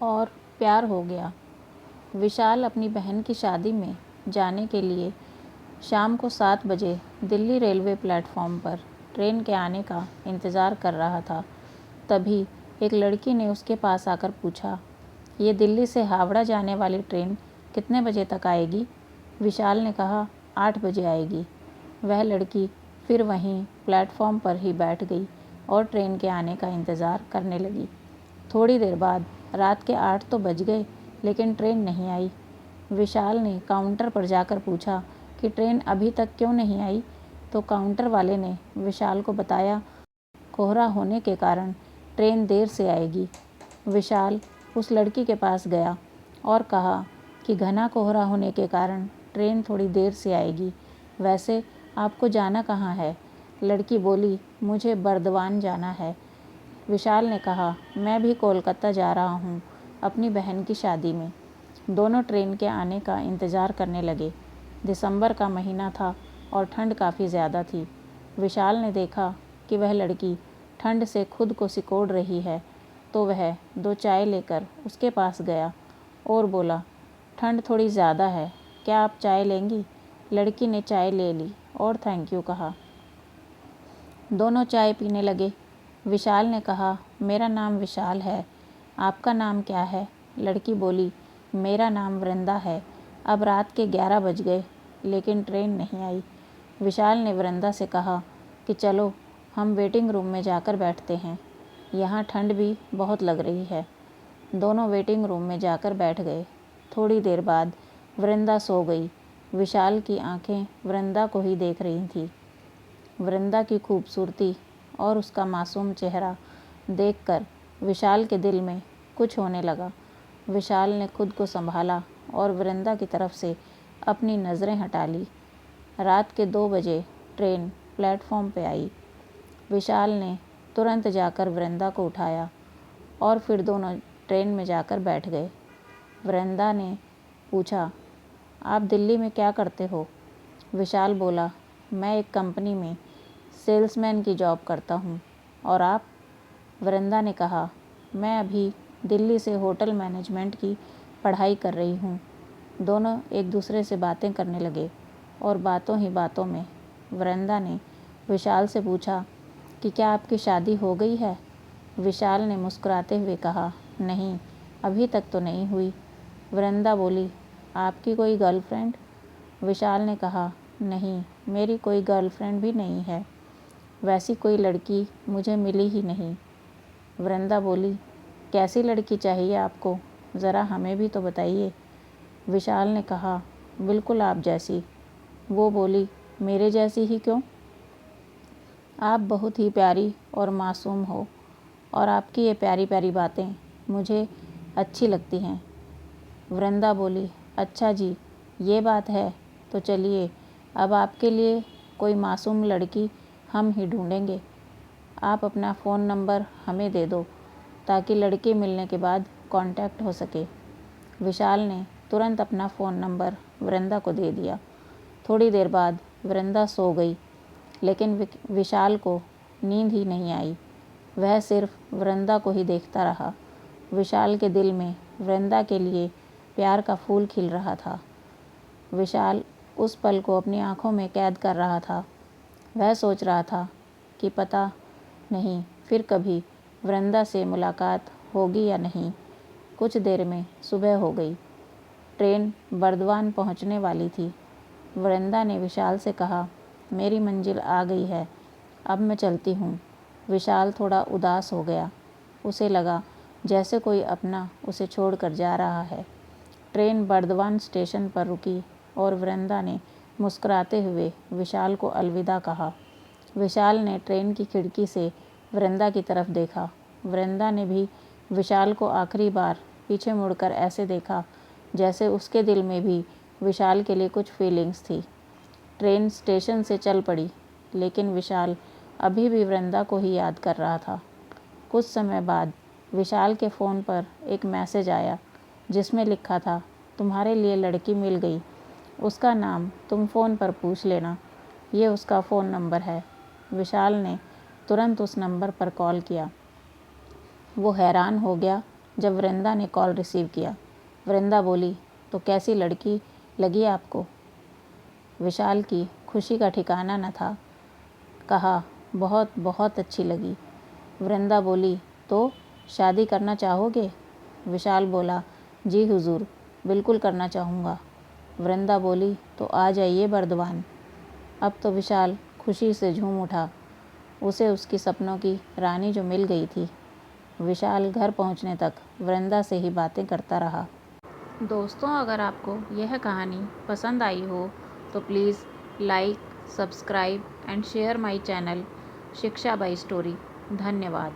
और प्यार हो गया। विशाल अपनी बहन की शादी में जाने के लिए शाम को 7 बजे दिल्ली रेलवे प्लेटफॉर्म पर ट्रेन के आने का इंतज़ार कर रहा था। तभी एक लड़की ने उसके पास आकर पूछा, ये दिल्ली से हावड़ा जाने वाली ट्रेन कितने बजे तक आएगी? विशाल ने कहा, 8 बजे आएगी। वह लड़की फिर वहीं प्लेटफॉर्म पर ही बैठ गई और ट्रेन के आने का इंतज़ार करने लगी। थोड़ी देर बाद रात के 8 तो बज गए, लेकिन ट्रेन नहीं आई। विशाल ने काउंटर पर जाकर पूछा कि ट्रेन अभी तक क्यों नहीं आई, तो काउंटर वाले ने विशाल को बताया, कोहरा होने के कारण ट्रेन देर से आएगी। विशाल उस लड़की के पास गया और कहा कि घना कोहरा होने के कारण ट्रेन थोड़ी देर से आएगी। वैसे आपको जाना कहाँ है? लड़की बोली, मुझे बर्दवान जाना है। विशाल ने कहा, मैं भी कोलकाता जा रहा हूँ अपनी बहन की शादी में। दोनों ट्रेन के आने का इंतज़ार करने लगे। दिसंबर का महीना था और ठंड काफ़ी ज़्यादा थी। विशाल ने देखा कि वह लड़की ठंड से खुद को सिकोड़ रही है, तो वह 2 चाय लेकर उसके पास गया और बोला, ठंड थोड़ी ज़्यादा है, क्या आप चाय लेंगी? लड़की ने चाय ले ली और थैंक यू कहा। दोनों चाय पीने लगे। विशाल ने कहा, मेरा नाम विशाल है, आपका नाम क्या है? लड़की बोली, मेरा नाम वृंदा है। अब रात के 11 बज गए, लेकिन ट्रेन नहीं आई। विशाल ने वृंदा से कहा कि चलो हम वेटिंग रूम में जाकर बैठते हैं, यहाँ ठंड भी बहुत लग रही है। दोनों वेटिंग रूम में जाकर बैठ गए। थोड़ी देर बाद वृंदा सो गई। विशाल की आंखें वृंदा को ही देख रही थीं। वृंदा की खूबसूरती और उसका मासूम चेहरा देखकर विशाल के दिल में कुछ होने लगा। विशाल ने खुद को संभाला और वृंदा की तरफ से अपनी नज़रें हटा ली। रात के 2 बजे ट्रेन प्लेटफॉर्म पे आई। विशाल ने तुरंत जाकर वृंदा को उठाया और फिर दोनों ट्रेन में जाकर बैठ गए। वृंदा ने पूछा, आप दिल्ली में क्या करते हो? विशाल बोला, मैं एक कंपनी में सेल्समैन की जॉब करता हूँ। और आप? वृंदा ने कहा, मैं अभी दिल्ली से होटल मैनेजमेंट की पढ़ाई कर रही हूँ। दोनों एक दूसरे से बातें करने लगे और बातों ही बातों में वृंदा ने विशाल से पूछा कि क्या आपकी शादी हो गई है? विशाल ने मुस्कुराते हुए कहा, नहीं, अभी तक तो नहीं हुई। वृंदा बोली, आपकी कोई गर्लफ्रेंड? विशाल ने कहा, नहीं, मेरी कोई गर्लफ्रेंड भी नहीं है। वैसी कोई लड़की मुझे मिली ही नहीं। वृंदा बोली, कैसी लड़की चाहिए आपको? ज़रा हमें भी तो बताइए। विशाल ने कहा, बिल्कुल आप जैसी। वो बोली, मेरे जैसी ही क्यों? आप बहुत ही प्यारी और मासूम हो और आपकी ये प्यारी प्यारी बातें मुझे अच्छी लगती हैं। वृंदा बोली, अच्छा जी, ये बात है, तो चलिए अब आपके लिए कोई मासूम लड़की हम ही ढूंढेंगे। आप अपना फ़ोन नंबर हमें दे दो ताकि लड़के मिलने के बाद कांटेक्ट हो सके। विशाल ने तुरंत अपना फ़ोन नंबर वृंदा को दे दिया। थोड़ी देर बाद वृंदा सो गई, लेकिन विशाल को नींद ही नहीं आई। वह सिर्फ वृंदा को ही देखता रहा। विशाल के दिल में वृंदा के लिए प्यार का फूल खिल रहा था। विशाल उस पल को अपनी आंखों में कैद कर रहा था। वह सोच रहा था कि पता नहीं फिर कभी वृंदा से मुलाकात होगी या नहीं। कुछ देर में सुबह हो गई। ट्रेन बर्दवान पहुंचने वाली थी। वृंदा ने विशाल से कहा, मेरी मंजिल आ गई है, अब मैं चलती हूँ। विशाल थोड़ा उदास हो गया। उसे लगा जैसे कोई अपना उसे छोड़कर जा रहा है। ट्रेन बर्दवान स्टेशन पर रुकी और वृंदा ने मुस्कुराते हुए विशाल को अलविदा कहा। विशाल ने ट्रेन की खिड़की से वृंदा की तरफ देखा। वृंदा ने भी विशाल को आखिरी बार पीछे मुड़कर ऐसे देखा जैसे उसके दिल में भी विशाल के लिए कुछ फीलिंग्स थी। ट्रेन स्टेशन से चल पड़ी, लेकिन विशाल अभी भी वृंदा को ही याद कर रहा था। कुछ समय बाद विशाल के फ़ोन पर एक मैसेज आया जिसमें लिखा था, तुम्हारे लिए लड़की मिल गई, उसका नाम तुम फ़ोन पर पूछ लेना, ये उसका फ़ोन नंबर है। विशाल ने तुरंत उस नंबर पर कॉल किया। वो हैरान हो गया जब वृंदा ने कॉल रिसीव किया। वृंदा बोली, तो कैसी लड़की लगी आपको? विशाल की खुशी का ठिकाना न था। कहा, बहुत बहुत अच्छी लगी। वृंदा बोली, तो शादी करना चाहोगे? विशाल बोला, जी हुजूर, बिल्कुल करना चाहूँगा। वृंदा बोली, तो आ जाइए बर्दवान। अब तो विशाल खुशी से झूम उठा। उसे उसकी सपनों की रानी जो मिल गई थी। विशाल घर पहुंचने तक वृंदा से ही बातें करता रहा। दोस्तों, अगर आपको यह कहानी पसंद आई हो तो please like, subscribe and share my channel शिक्षा बाई स्टोरी। धन्यवाद।